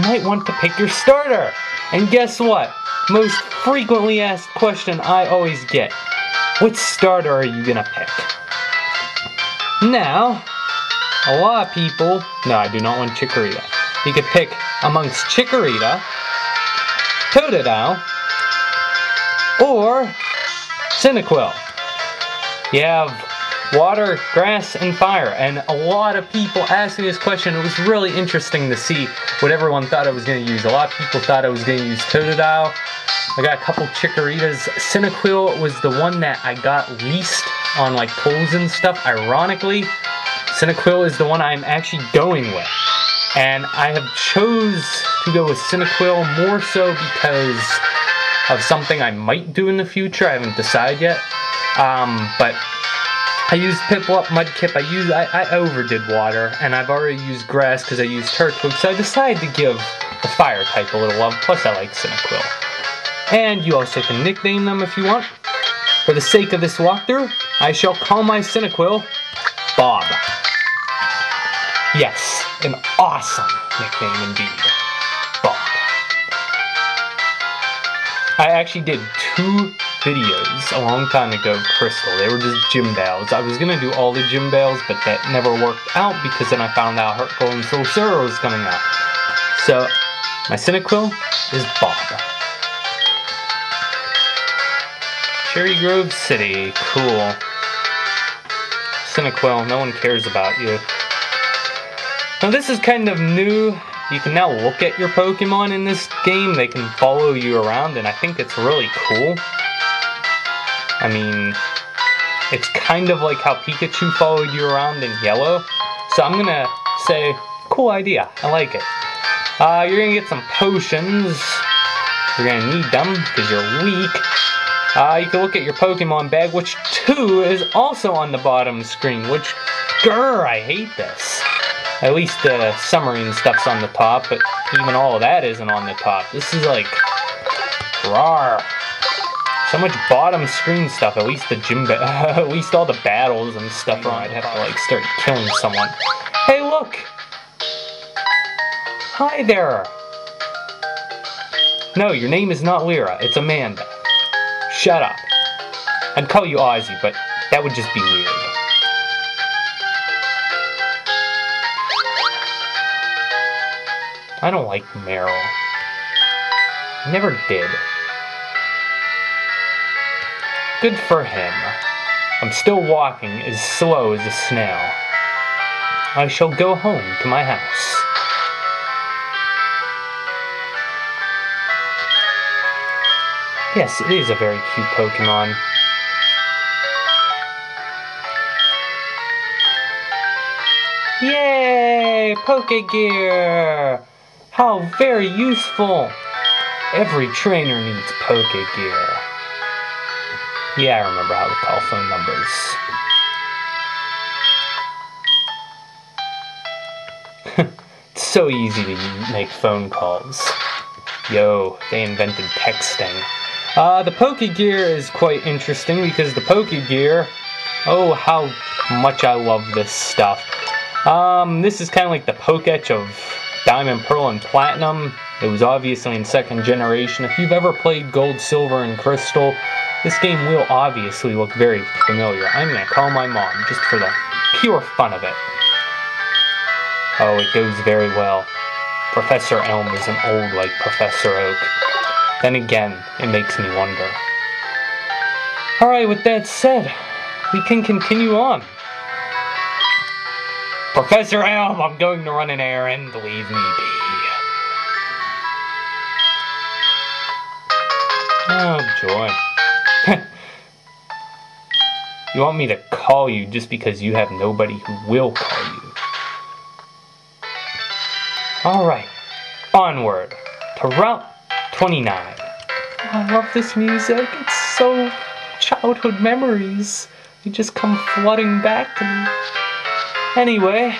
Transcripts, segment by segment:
might want to pick your starter. And guess what? Most frequently asked question I always get. What starter are you gonna pick? Now, a lot of people... No, I do not want Chikorita. You could pick amongst Chikorita, Totodile, or Cyndaquil. You have water, grass, and fire. And a lot of people asked me this question. It was really interesting to see what everyone thought I was going to use. A lot of people thought I was going to use Totodile. I got a couple Chikoritas. Cyndaquil was the one that I got least on like polls and stuff. Ironically, Cyndaquil is the one I'm actually going with. And I have chose to go with Cyndaquil more so because of something I might do in the future. I haven't decided yet. But I used Piplup, Mudkip, I overdid water, and I've already used grass because I used Turtwig, so I decided to give the fire type a little love, plus I like Cyndaquil. And you also can nickname them if you want. For the sake of this walkthrough, I shall call my Cyndaquil Bob. Yes, an awesome nickname indeed. Bob. I actually did 2 videos a long time ago, Crystal. They were just gym battles. I was gonna do all the gym battles, but that never worked out because then I found out Heart Gold and Soul Silver was coming out. So, my Cyndaquil is Bob. Cherry Grove City, cool. Cyndaquil, no one cares about you. Now this is kind of new. You can now look at your Pokemon in this game. They can follow you around, and I think it's really cool. I mean, it's kind of like how Pikachu followed you around in Yellow. So I'm gonna say, cool idea. I like it. You're gonna get some potions. You're gonna need them because you're weak. You can look at your Pokemon bag, which 2 is also on the bottom screen, which, grr, I hate this. At least the summary and stuff's on the top, but even all of that isn't on the top. This is like, rawr. So much bottom screen stuff. At least the at least all the battles and stuff. I'd have to like start killing someone. Hey, look! Hi there. No, your name is not Lyra. It's Amanda. Shut up. I'd call you Ozzy, but that would just be weird. I don't like Meryl. Never did. Good for him. I'm still walking as slow as a snail. I shall go home to my house. Yes, it is a very cute Pokemon. Yay! Pokegear! How very useful! Every trainer needs Pokegear. Yeah, I remember how to call phone numbers. It's so easy to make phone calls. Yo, they invented texting. The Pokegear is quite interesting because the Pokegear... Oh, how much I love this stuff. This is kind of like the Poketch of Diamond, Pearl, and Platinum. It was obviously in 2nd generation. If you've ever played Gold, Silver, and Crystal, this game will obviously look very familiar. I'm gonna call my mom just for the pure fun of it. Oh, it goes very well. Professor Elm isn't old like Professor Oak. Then again, it makes me wonder. Alright, with that said, we can continue on. Professor Elm, I'm going to run an errand. Leave me be. Oh, joy. You want me to call you just because you have nobody who will call you. Alright, onward to Route 29. I love this music. It's so childhood memories. They just come flooding back to me. Anyway,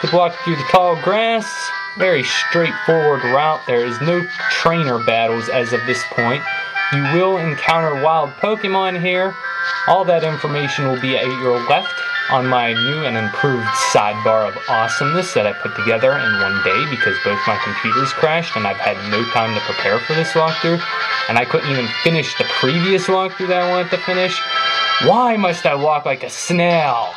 to walk through the tall grass, very straightforward route. There is no trainer battles as of this point. You will encounter wild Pokemon here. All that information will be at your left on my new and improved sidebar of awesomeness that I put together in one day because both my computers crashed and I've had no time to prepare for this walkthrough, and I couldn't even finish the previous walkthrough that I wanted to finish. Why must I walk like a snail?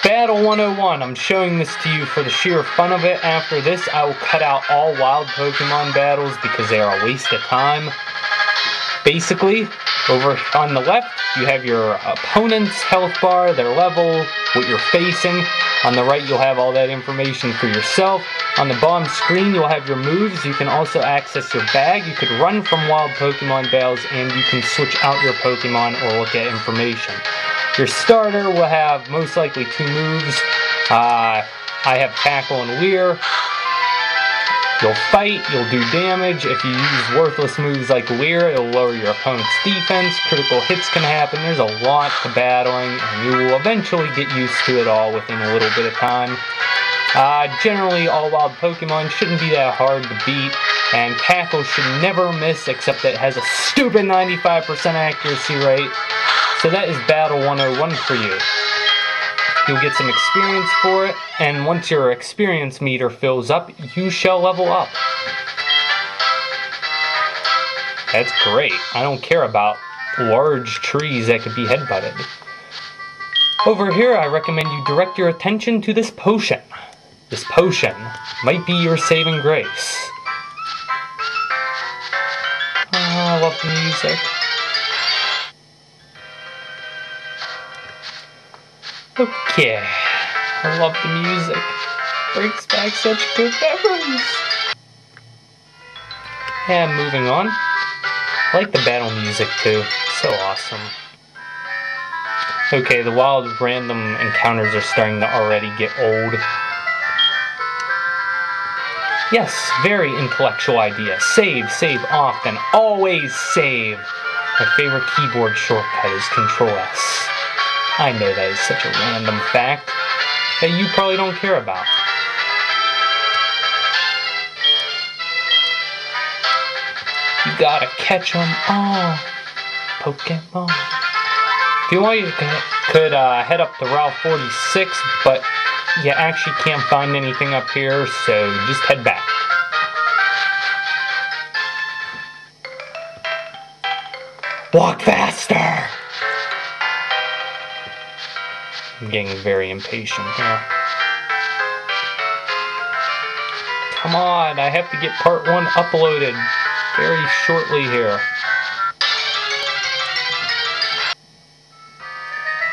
Battle 101, I'm showing this to you for the sheer fun of it. After this, I will cut out all wild Pokemon battles because they are a waste of time. Basically, over on the left, you have your opponent's health bar, their level, what you're facing. On the right, you'll have all that information for yourself. On the bottom screen, you'll have your moves. You can also access your bag. You could run from wild Pokemon battles, and you can switch out your Pokemon or look at information. Your starter will have most likely 2 moves. I have Tackle and Leer. You'll fight, you'll do damage. If you use worthless moves like Leer, it'll lower your opponent's defense. Critical hits can happen. There's a lot to battling, and you will eventually get used to it all within a little bit of time. Generally, all wild Pokemon shouldn't be that hard to beat, and Tackle should never miss, except that it has a stupid 95% accuracy rate. So that is Battle 101 for you. You'll get some experience for it, and once your experience meter fills up, you shall level up. That's great. I don't care about large trees that could be headbutted. Over here, I recommend you direct your attention to this potion. This potion might be your saving grace. Oh, I love the music. Okay, I love the music. Brings back such good memories. And moving on. I like the battle music too. So awesome. Okay, the wild random encounters are starting to already get old. Yes, very intellectual idea. Save, save often, always save. My favorite keyboard shortcut is Control-S. I know that is such a random fact that you probably don't care about. You gotta catch them all, Pokemon. If you want, you could head up to Route 46, but you actually can't find anything up here, so just head back. Walk faster! I'm getting very impatient here. Come on, I have to get part 1 uploaded very shortly here.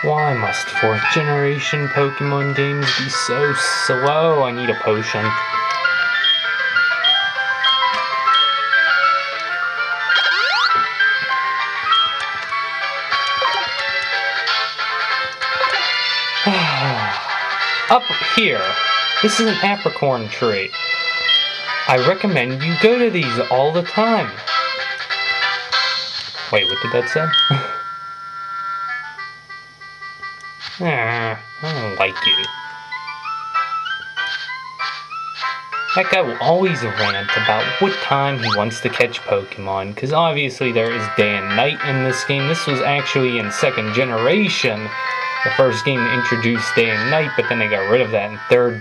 Why must 4th generation Pokemon games be so slow? I need a potion. Up here, this is an apricorn tree. I recommend you go to these all the time. Wait, what did that say? I don't like you. That guy will always rant about what time he wants to catch Pokemon, because obviously there is day and night in this game. This was actually in 2nd generation. The first game introduced day and night, but then they got rid of that in 3rd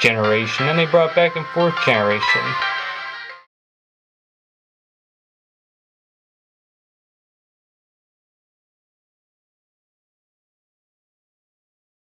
generation, and they brought it back in 4th generation.